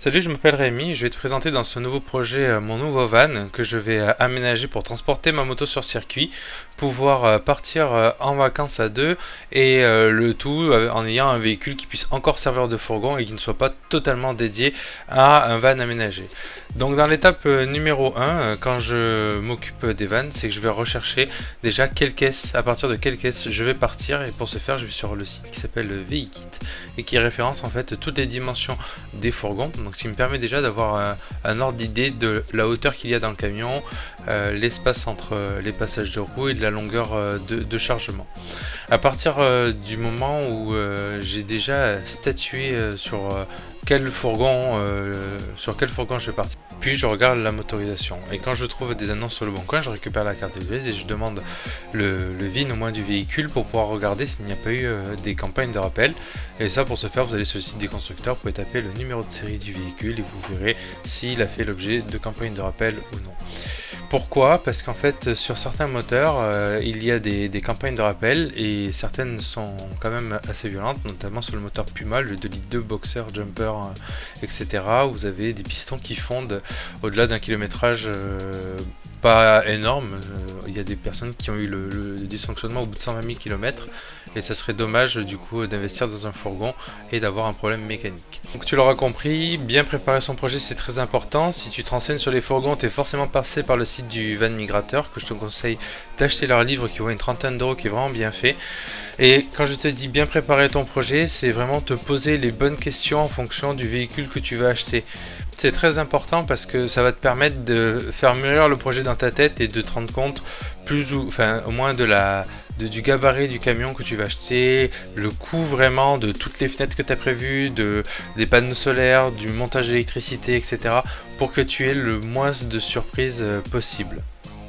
Salut, je m'appelle Rémi, je vais te présenter dans ce nouveau projet mon nouveau van que je vais aménager pour transporter ma moto sur circuit, pouvoir partir en vacances à deux et le tout en ayant un véhicule qui puisse encore servir de fourgon et qui ne soit pas totalement dédié à un van aménagé. Donc dans l'étape numéro 1, quand je m'occupe des vannes, c'est que je vais rechercher déjà quelle caisse, à partir de quelle caisse je vais partir, et pour ce faire je vais sur le site qui s'appelle VehiKit et qui référence en fait toutes les dimensions des fourgons, donc ce qui me permet déjà d'avoir un ordre d'idée de la hauteur qu'il y a dans le camion, l'espace entre les passages de roues et de la longueur de chargement. À partir du moment où j'ai déjà statué sur quel fourgon je vais partir. Puis je regarde la motorisation et quand je trouve des annonces sur le bon coin, je récupère la carte grise et je demande le VIN au moins du véhicule pour pouvoir regarder s'il n'y a pas eu des campagnes de rappel. Et ça, pour ce faire, vous allez sur le site des constructeurs, vous pouvez taper le numéro de série du véhicule et vous verrez s'il a fait l'objet de campagnes de rappel ou non. Pourquoi? Parce qu'en fait, sur certains moteurs, il y a des campagnes de rappel et certaines sont quand même assez violentes, notamment sur le moteur Puma, le 2 litres 2 Boxer, Jumper, etc. Vous avez des pistons qui fondent au-delà d'un kilométrage pas énorme. Il y a des personnes qui ont eu le dysfonctionnement au bout de 120 000 km et ça serait dommage du coup d'investir dans un fourgon et d'avoir un problème mécanique. Donc tu l'auras compris, bien préparer son projet c'est très important. Si tu te renseignes sur les fourgons, tu es forcément passé par le site du Van Migrateur, que je te conseille d'acheter leur livre qui vaut une trentaine d'euros, qui est vraiment bien fait. Et quand je te dis bien préparer ton projet, c'est vraiment te poser les bonnes questions en fonction du véhicule que tu vas acheter. C'est très important parce que ça va te permettre de faire mûrir le projet dans ta tête et de te rendre compte au moins du gabarit du camion que tu vas acheter, le coût vraiment de toutes les fenêtres que tu as prévues, des panneaux solaires, du montage d'électricité, etc. pour que tu aies le moins de surprises possible.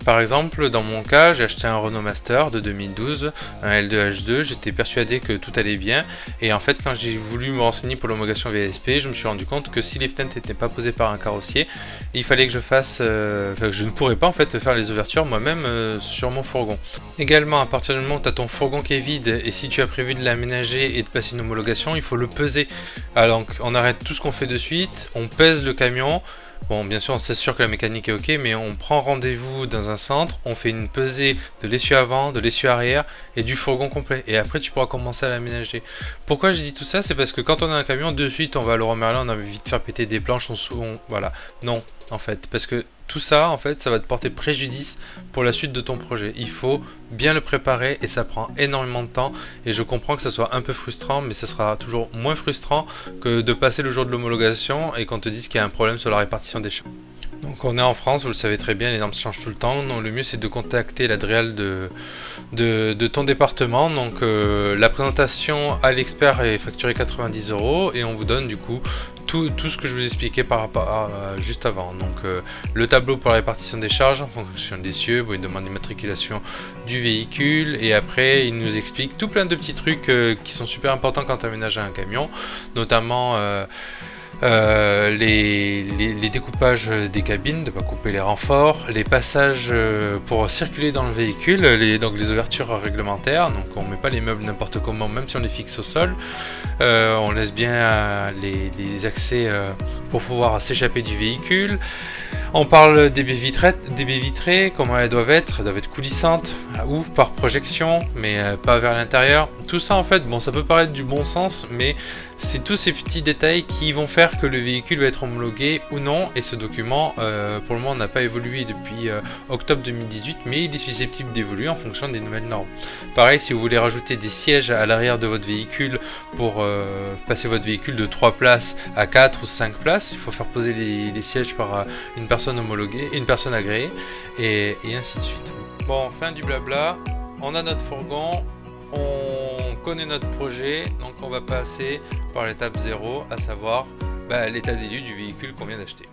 Par exemple, dans mon cas, j'ai acheté un Renault Master de 2012, un L2H2, j'étais persuadé que tout allait bien, et en fait quand j'ai voulu me renseigner pour l'homologation VSP, je me suis rendu compte que si les fenêtres n'étaient pas posées par un carrossier, il fallait que je ne pourrais pas en fait faire les ouvertures moi-même sur mon fourgon. Également, à partir du moment où tu as ton fourgon qui est vide, et si tu as prévu de l'aménager et de passer une homologation, il faut le peser. Alors donc, on arrête tout ce qu'on fait de suite, on pèse le camion. Bon, bien sûr, on s'assure que la mécanique est ok, mais on prend rendez-vous dans un centre, on fait une pesée de l'essieu avant, de l'essieu arrière et du fourgon complet. Et après, tu pourras commencer à l'aménager. Pourquoi je dis tout ça? C'est parce que quand on a un camion, de suite, on va à Leroy Merlin, on a envie de faire péter des planches, voilà. Non, en fait, parce que tout ça, en fait, ça va te porter préjudice pour la suite de ton projet. Il faut bien le préparer et ça prend énormément de temps. Et je comprends que ça soit un peu frustrant, mais ça sera toujours moins frustrant que de passer le jour de l'homologation et qu'on te dise qu'il y a un problème sur la répartition des charges. Donc on est en France, vous le savez très bien, les normes changent tout le temps. Donc le mieux c'est de contacter l'Adréal de ton département. Donc la présentation à l'expert est facturée 90 € et on vous donne du coup tout ce que je vous expliquais par rapport à juste avant. Donc le tableau pour la répartition des charges en fonction des cieux, il demande l'immatriculation du véhicule et après il nous explique tout plein de petits trucs qui sont super importants quand tu aménages un camion, notamment les découpages des cabines, de ne pas couper les renforts, les passages pour circuler dans le véhicule, donc les ouvertures réglementaires, donc on met pas les meubles n'importe comment, même si on les fixe au sol, on laisse bien les accès pour pouvoir s'échapper du véhicule. On parle des baies vitrées, comment elles doivent être coulissantes ou par projection, mais pas vers l'intérieur. Tout ça en fait, bon ça peut paraître du bon sens, mais c'est tous ces petits détails qui vont faire que le véhicule va être homologué ou non, et ce document pour le moment n'a pas évolué depuis octobre 2018, mais il est susceptible d'évoluer en fonction des nouvelles normes. Pareil, si vous voulez rajouter des sièges à l'arrière de votre véhicule pour passer votre véhicule de 3 places à 4 ou 5 places, il faut faire poser les sièges par une personne homologuée, une personne agréée, et ainsi de suite. Bon, fin du blabla, on a notre fourgon, on connaît notre projet, donc on va passer par l'étape 0, à savoir l'état des lieux du véhicule qu'on vient d'acheter.